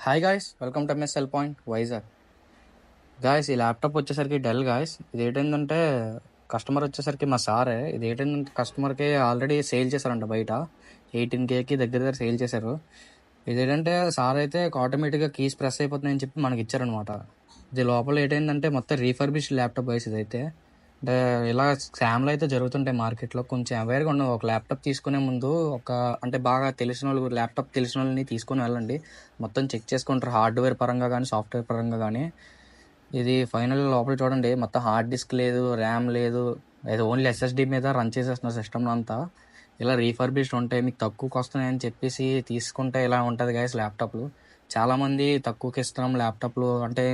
Hi guys, welcome to MS cell point Vizag. Guys, ఈ laptop వచ్చేసరికి del guys. ఇది ఏంటంటే కస్టమర్ వచ్చేసరికి మా సారే. ఇది ఏంటంటే కస్టమర్కి ఆల్రెడీ సేల్ చేశారంట బయట 18Kకి దగ్గర సేల్ చేశారు. ఇది ఏంటంటే సార్ అయితే ఆటోమేటిక్గా కీస్ ప్రెస్ అయిపోతున్నాయని చెప్పి మనకి ఇచ్చారనమాట. ఇది లోపల ఏంటంటే మొత్తం రీఫర్బిష్డ్ ల్యాప్టాప్ గాయస్ ఇదైతే. అంటే ఇలా స్కామ్లు అయితే జరుగుతుంటాయి మార్కెట్లో. కొంచెం అవేర్గా ఉన్న ఒక ల్యాప్టాప్ తీసుకునే ముందు అంటే బాగా తెలిసిన వాళ్ళు, ల్యాప్టాప్ తెలిసిన వాళ్ళని తీసుకొని వెళ్ళండి. మొత్తం చెక్ చేసుకుంటారు, హార్డ్వేర్ పరంగా కానీ సాఫ్ట్వేర్ పరంగా కానీ. ఇది ఫైనల్ లోపల చూడండి, మొత్తం హార్డ్ డిస్క్ లేదు, ర్యామ్ లేదు, అది ఓన్లీ ఎస్ఎస్డి మీద రన్ చేసేస్తున్నారు సిస్టమ్లో అంతా. ఇలా రీఫర్బిష్డ్ ఉంటాయి, మీకు తక్కువకి వస్తున్నాయని చెప్పేసి తీసుకుంటే ఇలా ఉంటుంది గైస్ ల్యాప్టాప్లు. చాలామంది తక్కువకి ఇస్తున్నాం ల్యాప్టాప్లు అంటే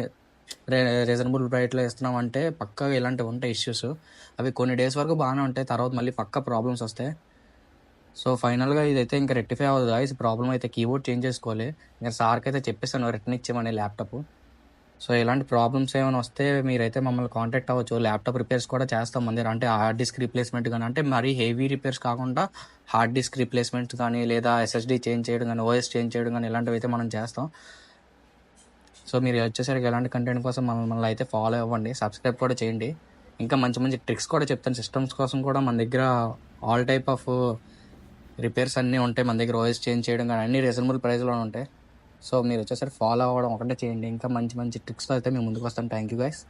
రీజనబుల్ ప్రైస్లో ఇస్తున్నాం అంటే పక్కా ఇలాంటివి ఉంటాయి ఇష్యూస్. అవి కొన్ని డేస్ వరకు బాగానే ఉంటాయి, తర్వాత మళ్ళీ పక్కా ప్రాబ్లమ్స్ వస్తాయి. సో ఫైనల్గా ఇదైతే ఇంకా రెక్టిఫై అవ్వదు గాయస్. ప్రాబ్లం అయితే కీబోర్డ్ చేంజ్ చేసుకోవాలి. నేను సార్కి అయితే చెప్పేస్తాను రిటర్న్ ఇచ్చేమని ల్యాప్టాప్. సో ఇలాంటి ప్రాబ్లమ్స్ ఏమైనా వస్తే మీరైతే మమ్మల్ని కాంటాక్ట్ అవ్వచ్చు. ల్యాప్టాప్ రిపేర్స్ కూడా చేస్తాం మన దగ్గర. అంటే హార్డ్ డిస్క్ రీప్లేస్మెంట్ కానీ, అంటే మరీ హెవీ రిపేర్స్ కాకుండా హార్డ్ డిస్క్ రీప్లేస్మెంట్ కానీ, లేదా ఎస్ఎస్డి చేంజ్ చేయడం కానీ, ఓఎస్ చేంజ్ చేయడం కానీ, ఇలాంటివి అయితే మనం చేస్తాం. సో మీరు వచ్చేసరికి ఎలాంటి కంటెంట్ కోసం మమ్మల్ని అయితే ఫాలో అవ్వండి, సబ్స్క్రైబ్ కూడా చేయండి. ఇంకా మంచి మంచి ట్రిక్స్ కూడా చెప్తాను సిస్టమ్స్ కోసం కూడా. మన దగ్గర ఆల్ టైప్ ఆఫ్ రిపేర్స్ అన్నీ ఉంటాయి మన దగ్గర. ఓఎస్ చేంజ్ చేయడం కానీ అన్ని రీజనబుల్ ప్రైస్లో ఉంటాయి. సో మీరు వచ్చేసరికి ఫాలో అవ్వడం ఒకటే చేయండి. ఇంకా మంచి మంచి ట్రిక్స్తో అయితే మేము ముందుకు వస్తాం. Thank you guys.